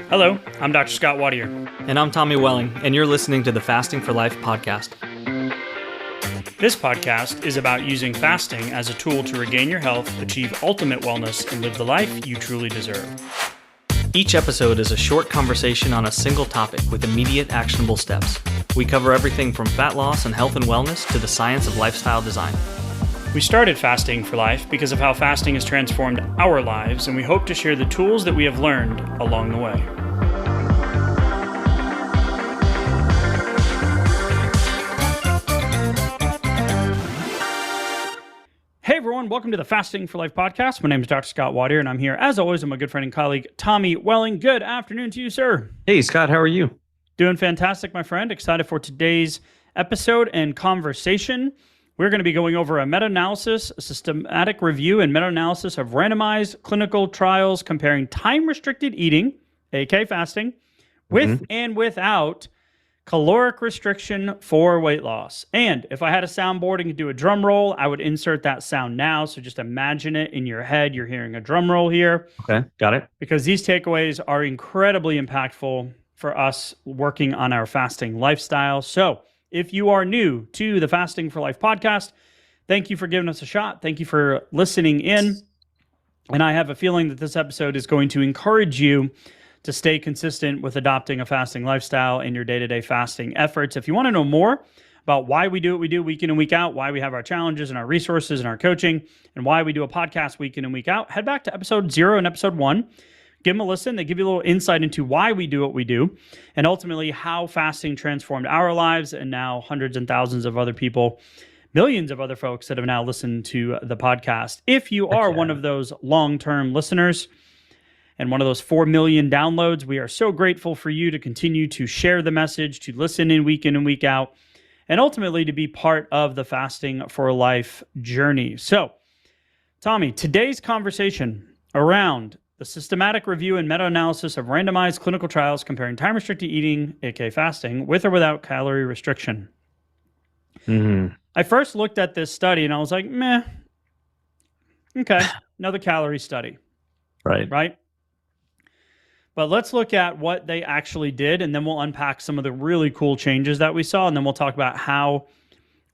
Hello, I'm Dr. Scott Watier. And I'm Tommy Welling, and you're listening to the Fasting for Life podcast. This podcast is about using fasting as a tool to regain your health, achieve ultimate wellness, and live the life you truly deserve. Each episode is a short conversation on a single topic with immediate actionable steps. We cover everything from fat loss and health and wellness to the science of lifestyle design. We started Fasting for Life because of how fasting has transformed our lives, and we hope to share the tools that we have learned along the way. Hey everyone, welcome to the Fasting for Life podcast. My name is Dr. Scott Watier, and I'm here, as always, with my good friend and colleague, Tommy Welling. Good afternoon to you, sir. Hey, Scott, how are you? Doing fantastic, my friend. Excited for today's episode and conversation. We're going to be going over a meta-analysis, a systematic review and meta-analysis of randomized clinical trials comparing time-restricted eating, aka fasting, with and without caloric restriction for weight loss. And if I had a soundboard and could do a drum roll, I would insert that sound now. So just imagine it in your head. You're hearing a drum roll here. Okay, got it. Because these takeaways are incredibly impactful for us working on our fasting lifestyle. So if you are new to the Fasting for Life podcast, thank you for giving us a shot. Thank you for listening in. And I have a feeling that this episode is going to encourage you to stay consistent with adopting a fasting lifestyle in your day-to-day fasting efforts. If you want to know more about why we do what we do week in and week out, why we have our challenges and our resources and our coaching, and why we do a podcast week in and week out, head back to episode 0 and episode 1. Give them a listen. They give you a little insight into why we do what we do and ultimately how fasting transformed our lives and now hundreds and thousands of other people, millions of other folks that have now listened to the podcast. If you are one of those long-term listeners and one of those 4 million downloads, we are so grateful for you to continue to share the message, to listen in and week out, and ultimately to be part of the Fasting for Life journey. So, Tommy, today's conversation around the systematic review and meta-analysis of randomized clinical trials comparing time-restricted eating, aka fasting, with or without calorie restriction. I first looked at this study and I was like, meh, okay, another calorie study. Right? But let's look at what they actually did, and then we'll unpack some of the really cool changes that we saw, and then we'll talk about how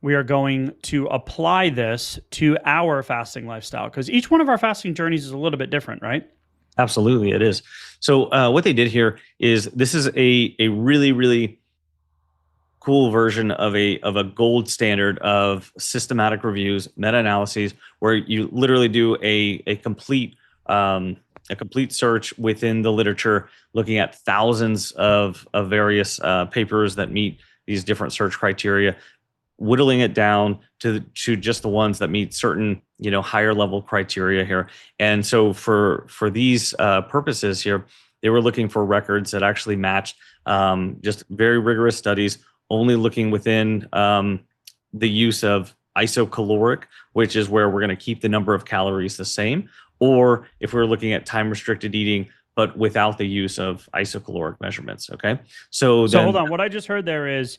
we are going to apply this to our fasting lifestyle, because each one of our fasting journeys is a little bit different, right? Absolutely, it is. So what they did here is this is a really, really cool version of a gold standard of systematic reviews, meta-analyses, where you literally do a complete search within the literature, looking at thousands of various papers that meet these different search criteria, whittling it down to just the ones that meet certain, higher level criteria here. And so for these purposes here, they were looking for records that actually matched just very rigorous studies, only looking within the use of isocaloric, which is where we're going to keep the number of calories the same, or if we're looking at time-restricted eating, but without the use of isocaloric measurements, okay? So hold on. What I just heard there is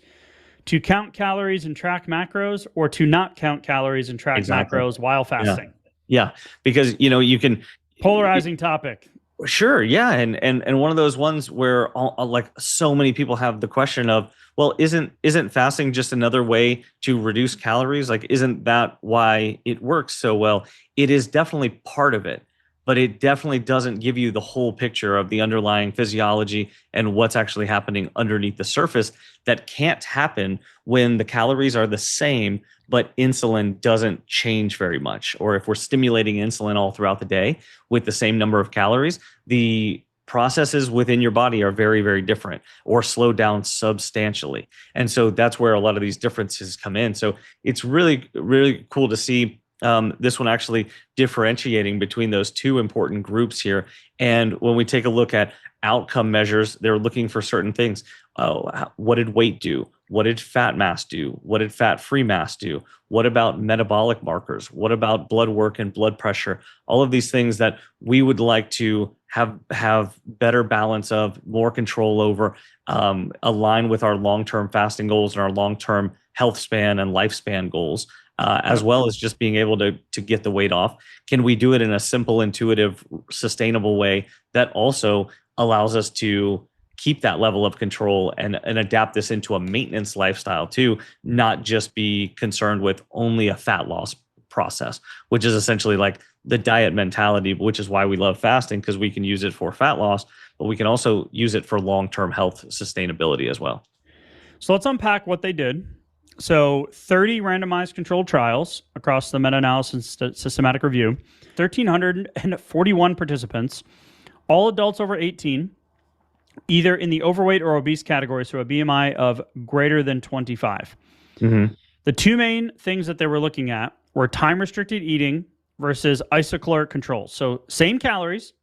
to count calories and track macros, or to not count calories and track macros while fasting. Yeah, because, you can... Polarizing topic. Sure, yeah, and one of those ones where like so many people have the question of, well, isn't fasting just another way to reduce calories? Like, isn't that why it works so well? It is definitely part of it, but it definitely doesn't give you the whole picture of the underlying physiology and what's actually happening underneath the surface that can't happen when the calories are the same, but insulin doesn't change very much. Or if we're stimulating insulin all throughout the day with the same number of calories, the processes within your body are very, very different or slow down substantially. And so that's where a lot of these differences come in. So it's really, really cool to see this one actually differentiating between those two important groups here. And when we take a look at outcome measures, they're looking for certain things. What did weight do? What did fat mass do? What did fat-free mass do? What about metabolic markers? What about blood work and blood pressure? All of these things that we would like to have better balance of, more control over, align with our long-term fasting goals and our long-term health span and lifespan goals. as well as just being able to get the weight off. Can we do it in a simple, intuitive, sustainable way that also allows us to keep that level of control and adapt this into a maintenance lifestyle too, not just be concerned with only a fat loss process, which is essentially like the diet mentality, which is why we love fasting, because we can use it for fat loss, but we can also use it for long-term health sustainability as well. So let's unpack what they did. So 30 randomized controlled trials across the meta-analysis systematic review, 1,341 participants, all adults over 18, either in the overweight or obese category, so a BMI of greater than 25. Mm-hmm. The two main things that they were looking at were time-restricted eating versus isocaloric controls. So same calories,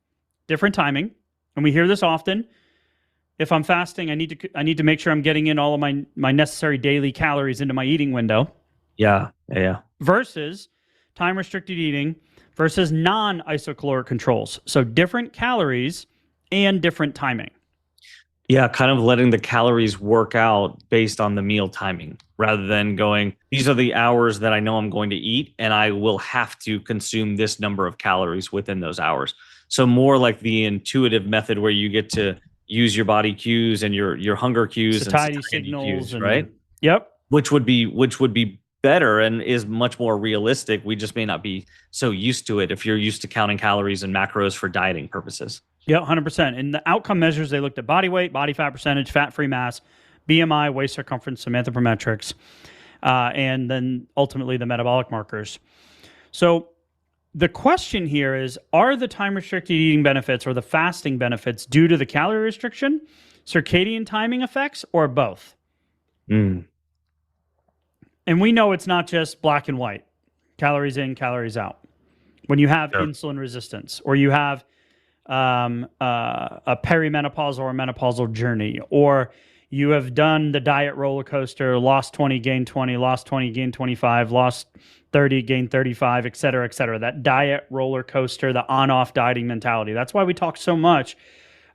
different timing. And we hear this often. If I'm fasting, I need to make sure I'm getting in all of my necessary daily calories into my eating window. Yeah. Versus time-restricted eating versus non-isocaloric controls. So different calories and different timing. Yeah, kind of letting the calories work out based on the meal timing rather than going, these are the hours that I know I'm going to eat, and I will have to consume this number of calories within those hours. So more like the intuitive method where you get to use your body cues and your hunger cues satiety and signals cues, and, right? Yep. Which would be better and is much more realistic. We just may not be so used to it if you're used to counting calories and macros for dieting purposes. Yeah, 100%. And the outcome measures, they looked at body weight, body fat percentage, fat-free mass, BMI, waist circumference, some anthropometrics, and then ultimately the metabolic markers. So the question here is, are the time-restricted eating benefits or the fasting benefits due to the calorie restriction, circadian timing effects, or both? Mm. And we know it's not just black and white, calories in, calories out. When you have insulin resistance, or you have a perimenopausal or menopausal journey, or you have done the diet roller coaster, lost 20, gained 20, lost 20, gained 25, lost 30, gained 35, et cetera, et cetera. That diet roller coaster, the on-off dieting mentality. That's why we talk so much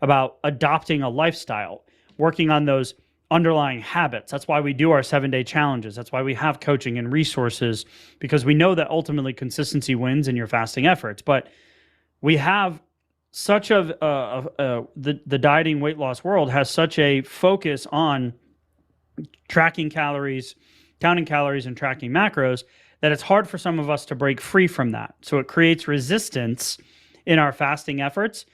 about adopting a lifestyle, working on those underlying habits. That's why we do our 7-day challenges. That's why we have coaching and resources, because we know that ultimately consistency wins in your fasting efforts. But we have such the dieting weight loss world has such a focus on tracking calories, counting calories, and tracking macros that it's hard for some of us to break free from that. So it creates resistance in our fasting efforts.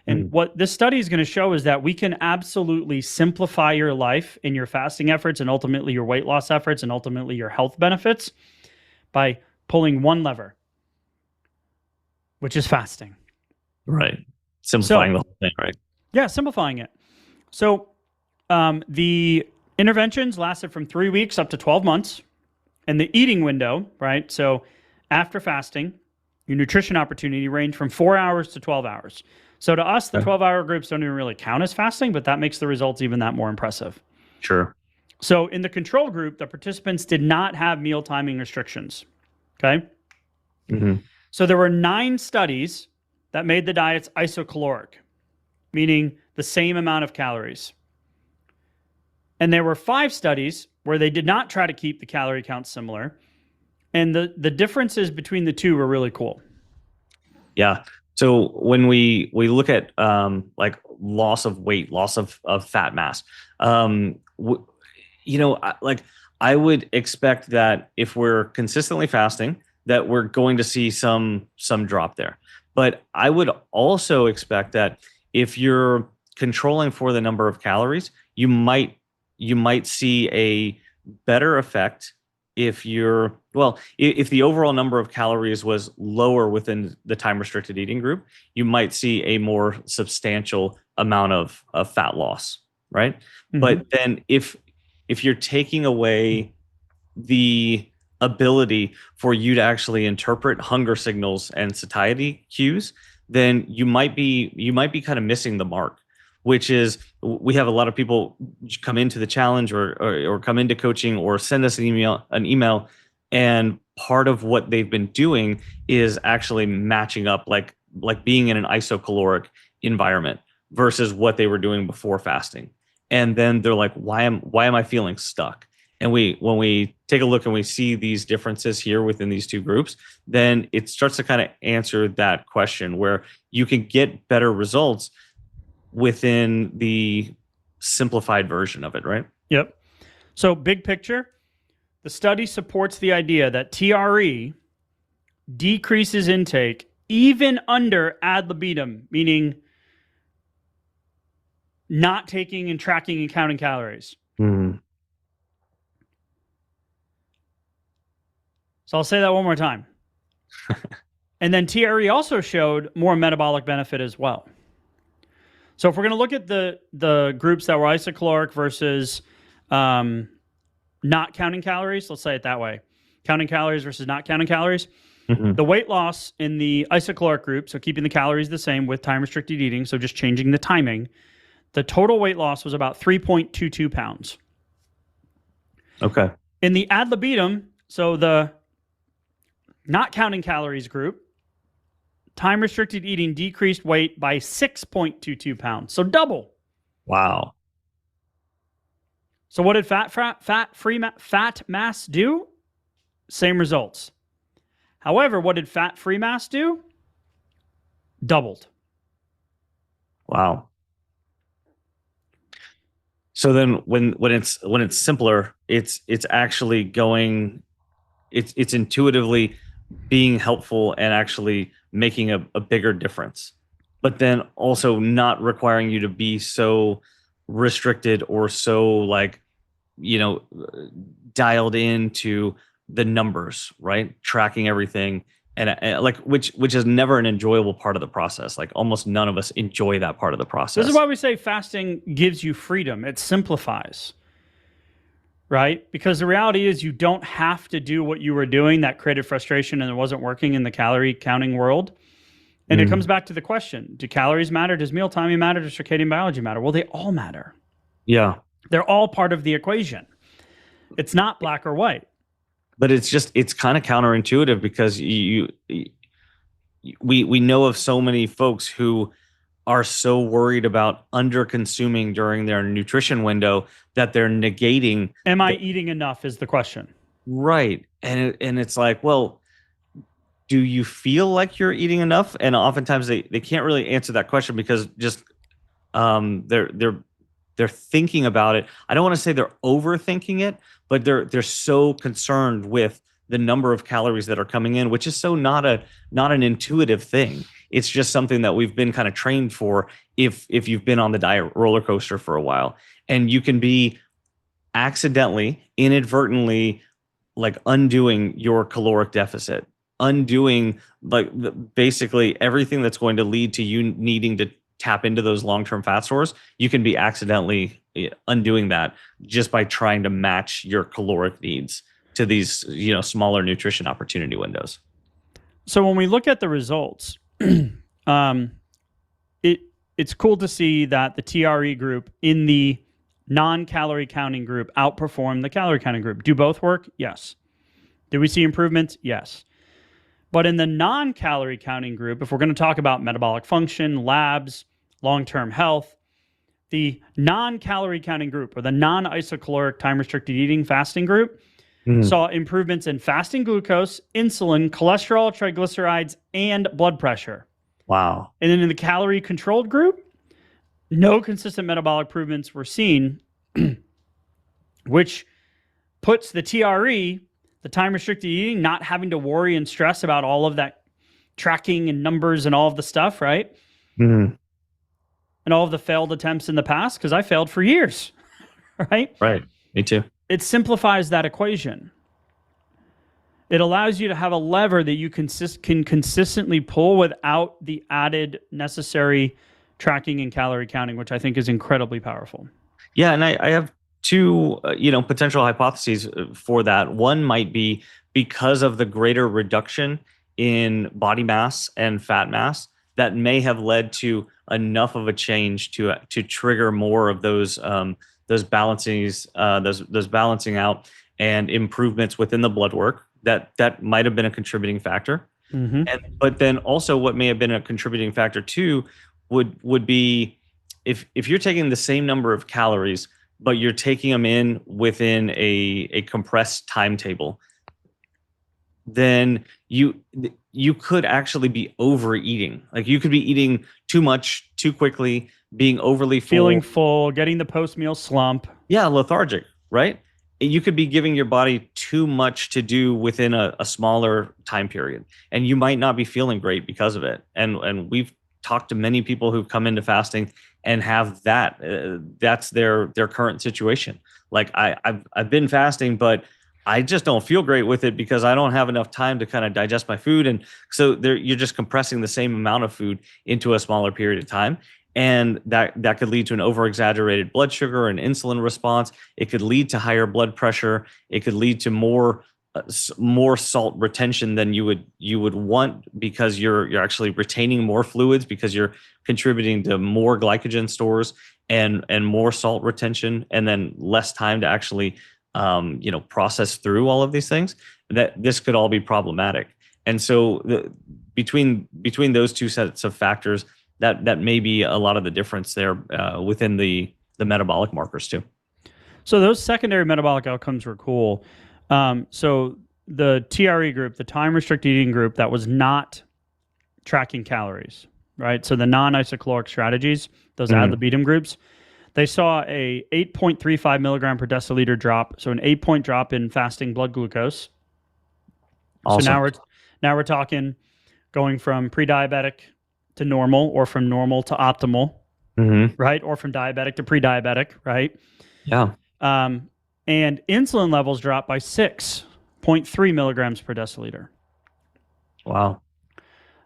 And what this study is going to show is that we can absolutely simplify your life in your fasting efforts and ultimately your weight loss efforts and ultimately your health benefits by pulling one lever, which is fasting. Right. Simplifying the whole thing, right? Yeah, simplifying it. So the interventions lasted from 3 weeks up to 12 months. And the eating window, right? So after fasting, your nutrition opportunity ranged from 4 hours to 12 hours. So to us, the 12-hour groups don't even really count as fasting, but that makes the results even that more impressive. Sure. So in the control group, the participants did not have meal timing restrictions. Okay. Mm-hmm. So there were 9 studies that made the diets isocaloric, meaning the same amount of calories. And there were 5 studies where they did not try to keep the calorie count similar. And the differences between the two were really cool. Yeah. So when we look at like loss of weight, loss of fat mass, I would expect that if we're consistently fasting, that we're going to see some drop there. But I would also expect that if you're controlling for the number of calories, you might see a better effect if the overall number of calories was lower within the time restricted eating group. You might see a more substantial amount of fat loss, right? Mm-hmm. But then if you're taking away the ability for you to actually interpret hunger signals and satiety cues, then you might be kind of missing the mark, which is we have a lot of people come into the challenge or come into coaching or send us an email, and part of what they've been doing is actually matching up like being in an isocaloric environment versus what they were doing before fasting. And then they're like, why am I feeling stuck? and when we take a look and we see these differences here within these two groups, then it starts to kind of answer that question where you can get better results within the simplified version of it, right? Yep. So big picture, the study supports the idea that TRE decreases intake even under ad libitum, meaning not taking and tracking and counting calories. Mm. So I'll say that one more time. And then TRE also showed more metabolic benefit as well. So if we're going to look at the groups that were isocaloric versus not counting calories, let's say it that way, counting calories versus not counting calories, the weight loss in the isocaloric group, so keeping the calories the same with time-restricted eating, so just changing the timing, the total weight loss was about 3.22 pounds. Okay. In the ad libitum, so the not counting calories group, time-restricted eating decreased weight by 6.22 pounds, so double. Wow. So what did fat mass do? Same results. However, what did fat-free mass do? Doubled. Wow. So then when it's simpler, it's actually going, it's intuitively being helpful and actually making a bigger difference, but then also not requiring you to be so restricted or so like, dialed into the numbers, right? Tracking everything. And like, which is never an enjoyable part of the process. Like almost none of us enjoy that part of the process. This is why we say fasting gives you freedom. It simplifies, right? Because the reality is you don't have to do what you were doing that created frustration and it wasn't working in the calorie counting world. And it comes back to the question, do calories matter? Does meal timing matter? Does circadian biology matter? Well, they all matter. Yeah. They're all part of the equation. It's not black or white. But it's kind of counterintuitive because we know of so many folks who are so worried about under consuming during their nutrition window that they're negating. Am I eating enough is the question. Right. And it's like, well, do you feel like you're eating enough? And oftentimes they can't really answer that question because just they're thinking about it. I don't want to say they're overthinking it, but they're so concerned with the number of calories that are coming in, which is so not an intuitive thing. It's just something that we've been kind of trained for if you've been on the diet roller coaster for a while. And you can be accidentally, inadvertently, like undoing your caloric deficit, undoing like basically everything that's going to lead to you needing to tap into those long-term fat stores. You can be accidentally undoing that just by trying to match your caloric needs to these, smaller nutrition opportunity windows. So when we look at the results, it's cool to see that the TRE group in the non-calorie counting group outperformed the calorie counting group. Do both work? Yes. Did we see improvements? Yes. But in the non-calorie counting group, if we're going to talk about metabolic function, labs, long-term health, the non-calorie counting group or the non-isocaloric time-restricted eating fasting group saw improvements in fasting glucose, insulin, cholesterol, triglycerides, and blood pressure. Wow. And then in the calorie-controlled group, no consistent metabolic improvements were seen, which puts the TRE, the time-restricted eating, not having to worry and stress about all of that tracking and numbers and all of the stuff, right? Mm-hmm. And all of the failed attempts in the past, because I failed for years, right? Right. Me too. It simplifies that equation. It allows you to have a lever that you can consistently pull without the added necessary tracking and calorie counting, which I think is incredibly powerful. Yeah, and I have two, potential hypotheses for that. One might be because of the greater reduction in body mass and fat mass that may have led to enough of a change to trigger more of those balancing out and improvements within the blood work. That might have been a contributing factor. Mm-hmm. But then also what may have been a contributing factor too would be if you're taking the same number of calories but you're taking them in within a compressed timetable, then you could actually be overeating. Like you could be eating too much too quickly, being overly full, Feeling full, getting the post-meal slump. yeah, lethargic, right? You could be giving your body too much to do within a smaller time period, and you might not be feeling great because of it. And we've talked to many people who've come into fasting and have that. That's their current situation. Like I've been fasting, but I just don't feel great with it because I don't have enough time to kind of digest my food. And so you're just compressing the same amount of food into a smaller period of time. And that could lead to an over-exaggerated blood sugar and insulin response. It could lead to higher blood pressure. It could lead to more salt retention than you would want, because you're actually retaining more fluids because you're contributing to more glycogen stores and more salt retention, and then less time to actually process through all of these things. That this could all be problematic. And so between those two sets of factors, that may be a lot of the difference there within the metabolic markers too. So those secondary metabolic outcomes were cool. So the TRE group, the time restricted eating group that was not tracking calories, right? So the non-isocaloric strategies, those ad libitum groups, they saw a 8.35 milligram per deciliter drop. So an 8-point drop in fasting blood glucose. Awesome. So now we're talking going from pre-diabetic to normal, or from normal to optimal, right? Or from diabetic to pre-diabetic, right? Yeah. And insulin levels dropped by 6.3 milligrams per deciliter. Wow.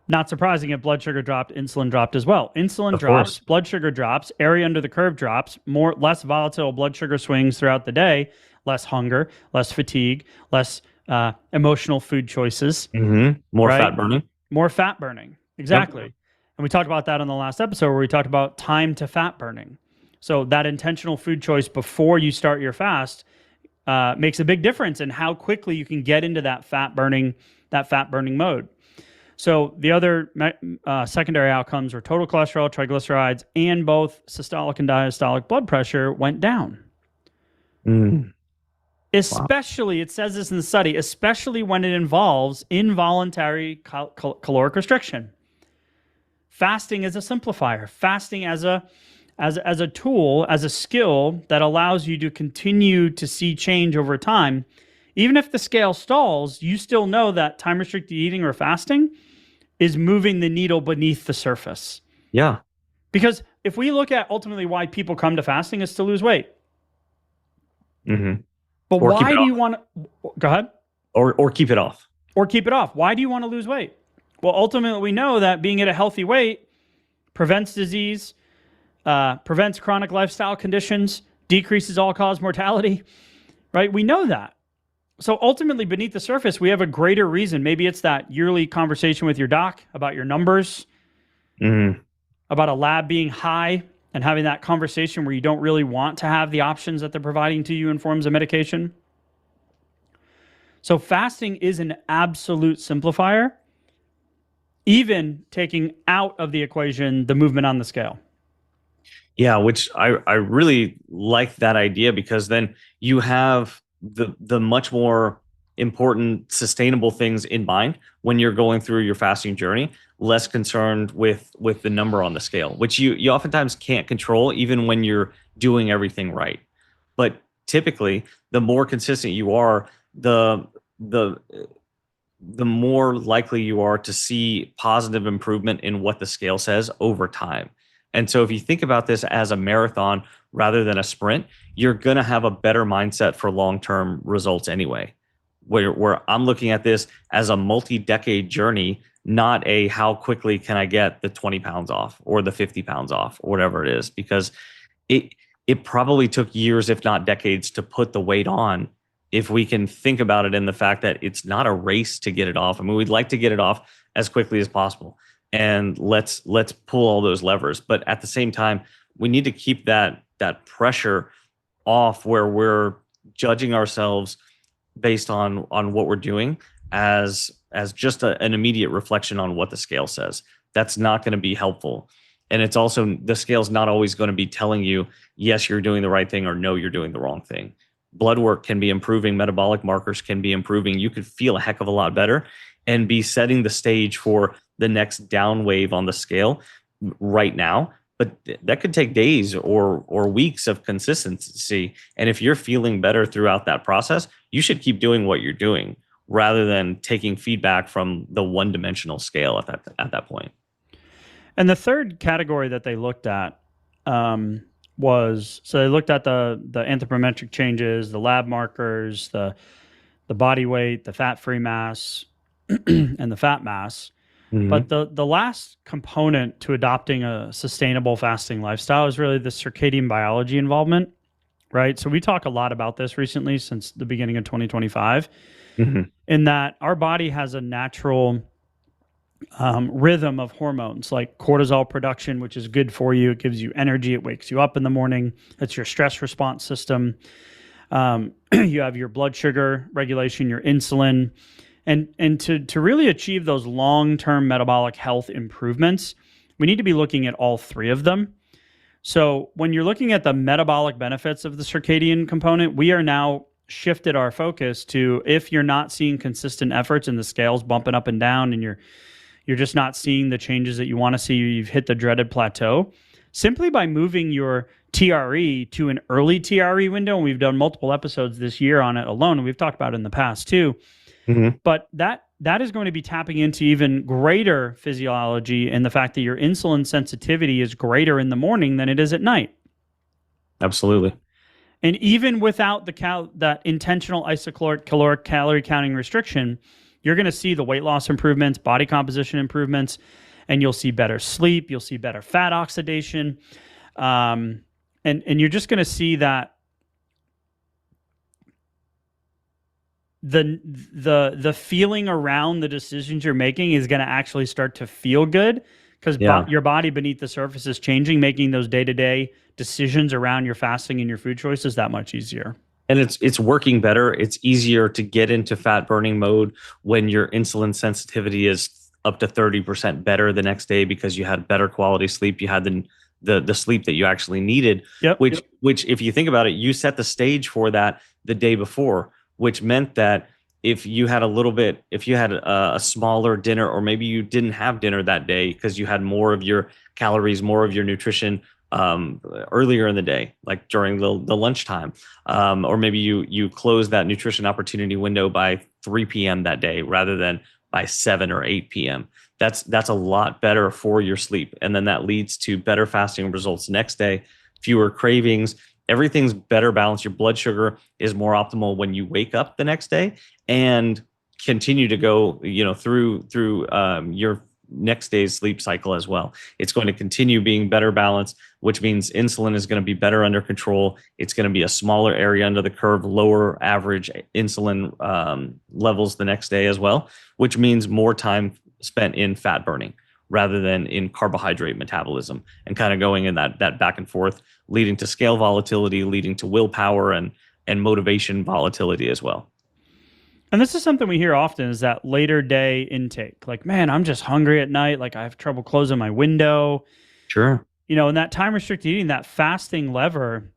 Not surprising, if blood sugar dropped, insulin dropped as well. Insulin drops, blood sugar drops, area under the curve drops, less volatile blood sugar swings throughout the day, less hunger, less fatigue, less emotional food choices. More right? fat burning. More fat burning. Exactly. Yep. And we talked about that in the last episode, where we talked about time to fat burning. So that intentional food choice before you start your fast makes a big difference in how quickly you can get into that fat burning mode. So the other secondary outcomes were total cholesterol, triglycerides, and both systolic and diastolic blood pressure went down. Especially, it says this in the study, especially when it involves involuntary caloric restriction. Fasting as a simplifier, fasting as a tool, as a skill that allows you to continue to see change over time. Even if the scale stalls, you still know that time-restricted eating or fasting is moving the needle beneath the surface. Yeah. Because if we look at ultimately why people come to fasting, is to lose weight. But or why do you want to... Go ahead. Or keep it off. Or keep it off. Why do you want to lose weight? Well, ultimately, we know that being at a healthy weight prevents disease, prevents chronic lifestyle conditions, decreases all-cause mortality, right? We know that. So ultimately, beneath the surface, we have a greater reason. Maybe it's that yearly conversation with your doc about your numbers, about a lab being high, and having that conversation where you don't really want to have the options that they're providing to you in forms of medication. So fasting is an absolute simplifier, even taking out of the equation the movement on the scale. Yeah, which I really like that idea, because then you have the much more important sustainable things in mind when you're going through your fasting journey, less concerned with the number on the scale, which you oftentimes can't control even when you're doing everything right. But typically, the more consistent you are, the more likely you are to see positive improvement in what the scale says over time. And so if you think about this as a marathon rather than a sprint, you're going to have a better mindset for long-term results anyway. Where I'm looking at this as a multi-decade journey, not a how quickly can I get the 20 pounds off or the 50 pounds off or whatever it is, because it probably took years, if not decades, to put the weight on. If we can think about it in the fact that it's not a race to get it off. I mean, we'd like to get it off as quickly as possible, and let's pull all those levers. But at the same time, we need to keep that pressure off, where we're judging ourselves based on what we're doing as just an immediate reflection on what the scale says. That's not going to be helpful. And it's also, the scale's not always going to be telling you, yes, you're doing the right thing, or no, you're doing the wrong thing. Blood work can be improving, metabolic markers can be improving. You could feel a heck of a lot better and be setting the stage for the next down wave on the scale right now. But that could take days or weeks of consistency. And if you're feeling better throughout that process, you should keep doing what you're doing rather than taking feedback from the one-dimensional scale at that point. And the third category that they looked at was, so they looked at the anthropometric changes, the lab markers, the body weight, the fat-free mass, and the fat mass. Mm-hmm. But the last component to adopting a sustainable fasting lifestyle is really the circadian biology involvement, right? So we talk a lot about this recently since the beginning of 2025, in that our body has a natural rhythm of hormones like cortisol production, which is good for you. It gives you energy. It wakes you up in the morning. It's your stress response system. You have your blood sugar regulation, your insulin. And to really achieve those long-term metabolic health improvements, we need to be looking at all three of them. So when you're looking at the metabolic benefits of the circadian component, we are now shifted our focus to, if you're not seeing consistent efforts and the scale's bumping up and down and you're just not seeing the changes that you want to see, you've hit the dreaded plateau, simply by moving your TRE to an early TRE window, and we've done multiple episodes this year on it alone, and we've talked about it in the past too. But that is going to be tapping into even greater physiology and the fact that your insulin sensitivity is greater in the morning than it is at night. Absolutely. And even without that intentional isocaloric calorie counting restriction, you're going to see the weight loss improvements, body composition improvements, and you'll see better sleep. You'll see better fat oxidation. And you're just going to see that the feeling around the decisions you're making is going to actually start to feel good, because your body beneath the surface is changing, making those day-to-day decisions around your fasting and your food choices that much easier. And it's working better. It's easier to get into fat burning mode when your insulin sensitivity is up to 30% better the next day, because you had better quality sleep. You had the sleep that you actually needed, which if you think about it, you set the stage for that the day before, which meant that if you had a smaller dinner, or maybe you didn't have dinner that day because you had more of your calories, more of your nutrition earlier in the day, like during the lunchtime, or maybe you close that nutrition opportunity window by 3 p.m. that day rather than by 7 or 8 p.m. That's a lot better for your sleep. And then that leads to better fasting results next day, fewer cravings. Everything's better balanced. Your blood sugar is more optimal when you wake up the next day and continue to go, through your next day's sleep cycle as well. It's going to continue being better balanced, which means insulin is going to be better under control. It's going to be a smaller area under the curve, lower average insulin levels the next day as well, which means more time spent in fat burning rather than in carbohydrate metabolism, and kind of going in that back and forth, leading to scale volatility, leading to willpower and motivation volatility as well. And this is something we hear often, is that later day intake. Like, man, I'm just hungry at night. Like, I have trouble closing my window. Sure. And that time restricted eating, that fasting lever,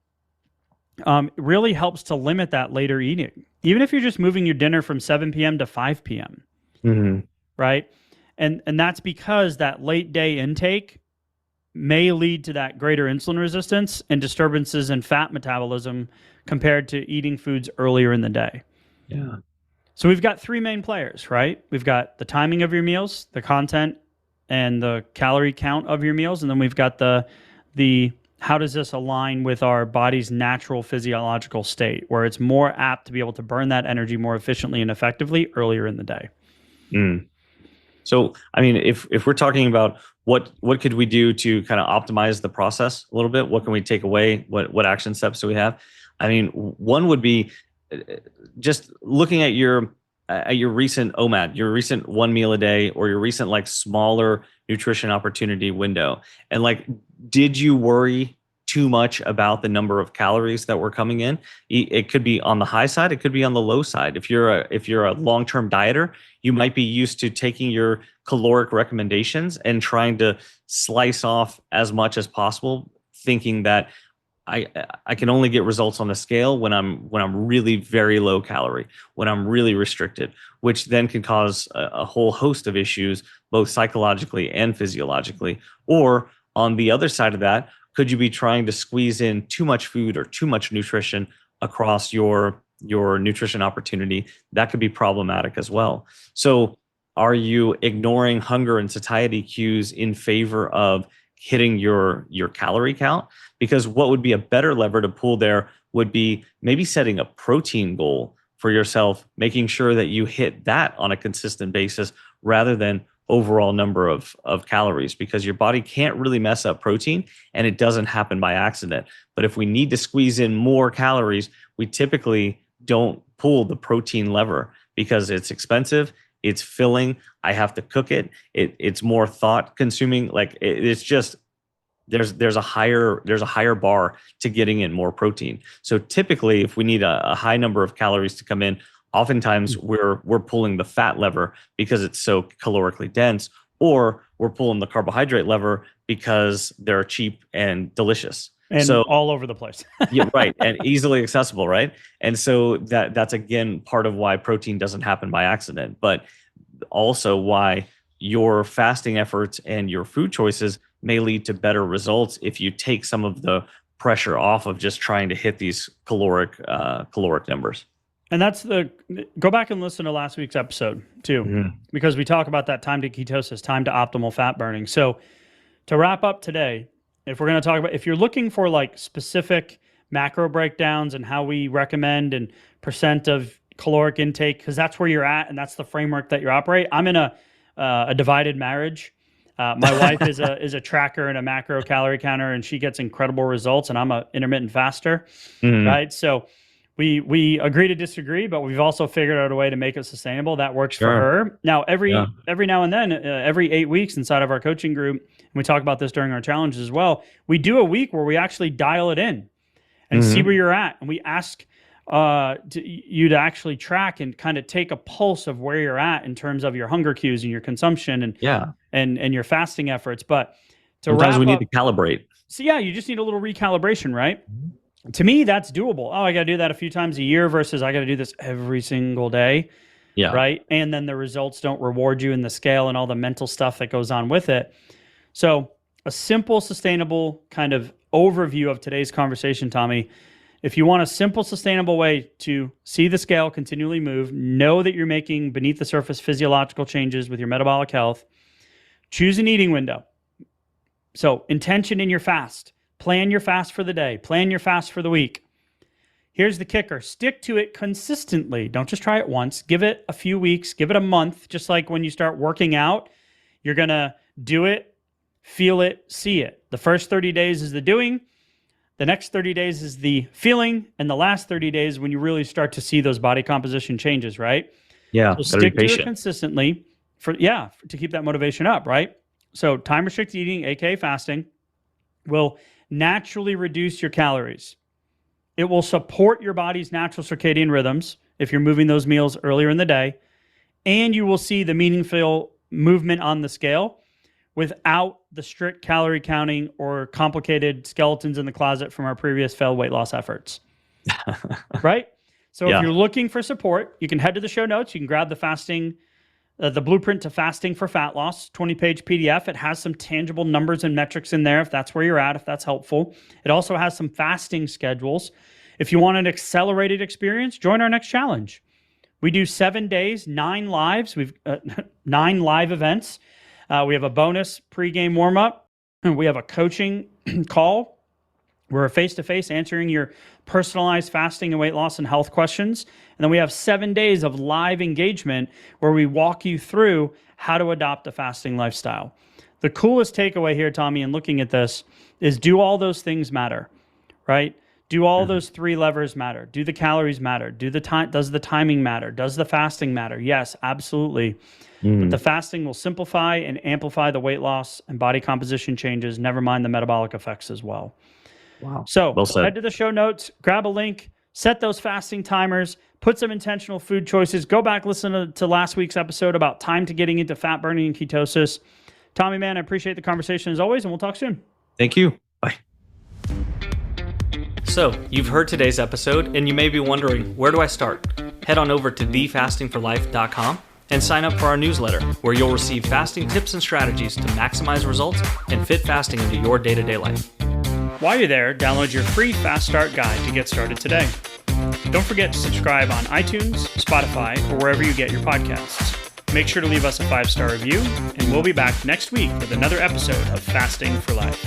really helps to limit that later eating. Even if you're just moving your dinner from 7 p.m. to 5 p.m. Right? And that's because that late day intake may lead to that greater insulin resistance and disturbances in fat metabolism compared to eating foods earlier in the day. Yeah. So we've got three main players, right? We've got the timing of your meals, the content, and the calorie count of your meals. And then we've got the how does this align with our body's natural physiological state, where it's more apt to be able to burn that energy more efficiently and effectively earlier in the day. So, I mean, if we're talking about what could we do to kind of optimize the process a little bit, what can we take away? What action steps do we have? I mean, one would be just looking at your recent OMAD, your recent one meal a day, or your recent like smaller nutrition opportunity window, and like, did you worry too much about the number of calories that were coming in. It could be on the high side, it could be on the low side. If you're a long-term dieter, you might be used to taking your caloric recommendations and trying to slice off as much as possible, thinking that I can only get results on the scale when I'm really very low calorie, when I'm really restricted, which then can cause a whole host of issues, both psychologically and physiologically. Or on the other side of that, could you be trying to squeeze in too much food or too much nutrition across your nutrition opportunity? That could be problematic as well. So are you ignoring hunger and satiety cues in favor of hitting your calorie count? Because what would be a better lever to pull there would be maybe setting a protein goal for yourself, making sure that you hit that on a consistent basis rather than overall number of calories, because your body can't really mess up protein and it doesn't happen by accident. But if we need to squeeze in more calories, we typically don't pull the protein lever because it's expensive, it's filling, I have to cook it, it's more thought consuming. Like it's just there's a higher bar to getting in more protein. So typically if we need a high number of calories to come in, oftentimes we're pulling the fat lever because it's so calorically dense, or we're pulling the carbohydrate lever because they're cheap and delicious. And so all over the place. yeah, right. And easily accessible, right? And so that's again part of why protein doesn't happen by accident, but also why your fasting efforts and your food choices may lead to better results if you take some of the pressure off of just trying to hit these caloric numbers. And go back and listen to last week's episode too, because we talk about that time to ketosis, time to optimal fat burning. So to wrap up today, if we're going to talk about, if you're looking for like specific macro breakdowns and how we recommend and percent of caloric intake, because that's where you're at and that's the framework that you operate. I'm in a divided marriage. My wife is a tracker and a macro calorie counter, and she gets incredible results, and I'm an intermittent faster, right? So we agree to disagree, but we've also figured out a way to make it sustainable that works for her. Now, every now and then, every 8 weeks inside of our coaching group, and we talk about this during our challenges as well, we do a week where we actually dial it in and see where you're at. And we ask you to actually track and kind of take a pulse of where you're at in terms of your hunger cues and your consumption and your fasting efforts. But sometimes we need to calibrate. So yeah, you just need a little recalibration, right? To me, that's doable. Oh, I got to do that a few times a year versus I got to do this every single day. Yeah. Right. And then the results don't reward you in the scale and all the mental stuff that goes on with it. So a simple, sustainable kind of overview of today's conversation, Tommy. If you want a simple, sustainable way to see the scale continually move, know that you're making beneath the surface physiological changes with your metabolic health, choose an eating window. So intention in your fast. Plan your fast for the day. Plan your fast for the week. Here's the kicker. Stick to it consistently. Don't just try it once. Give it a few weeks. Give it a month. Just like when you start working out, you're going to do it, feel it, see it. The first 30 days is the doing. The next 30 days is the feeling. And the last 30 days when you really start to see those body composition changes, right? Yeah. So stick to it consistently to keep that motivation up, right? So time restricted eating, aka fasting, will naturally reduce your calories. It will support your body's natural circadian rhythms if you're moving those meals earlier in the day, and you will see the meaningful movement on the scale without the strict calorie counting or complicated skeletons in the closet from our previous failed weight loss efforts. Right? So if you're looking for support, you can head to the show notes. You can grab the blueprint to fasting for fat loss, 20-page PDF. It has some tangible numbers and metrics in there if that's where you're at, if that's helpful. It also has some fasting schedules. If you want an accelerated experience, join our next challenge. We do 7 days, 9 lives. We've 9 live events. We have a bonus pregame warm-up. We have a coaching call. We're face-to-face answering your personalized fasting and weight loss and health questions. And then we have 7 days of live engagement where we walk you through how to adopt a fasting lifestyle. The coolest takeaway here, Tommy, in looking at this is, do all those things matter, right? Do all those 3 levers matter? Do the calories matter? Does the timing matter? Does the fasting matter? Yes, absolutely. But the fasting will simplify and amplify the weight loss and body composition changes, never mind the metabolic effects as well. Wow. So Well said. head to the show notes, grab a link, set those fasting timers, put some intentional food choices. Go back, listen to last week's episode about time to getting into fat burning and ketosis. Tommy, man, I appreciate the conversation as always, and we'll talk soon. Thank you. Bye. So, you've heard today's episode, and you may be wondering, where do I start? Head on over to thefastingforlife.com and sign up for our newsletter, where you'll receive fasting tips and strategies to maximize results and fit fasting into your day-to-day life. While you're there, download your free Fast Start guide to get started today. Don't forget to subscribe on iTunes, Spotify, or wherever you get your podcasts. Make sure to leave us a 5-star review, and we'll be back next week with another episode of Fasting for Life.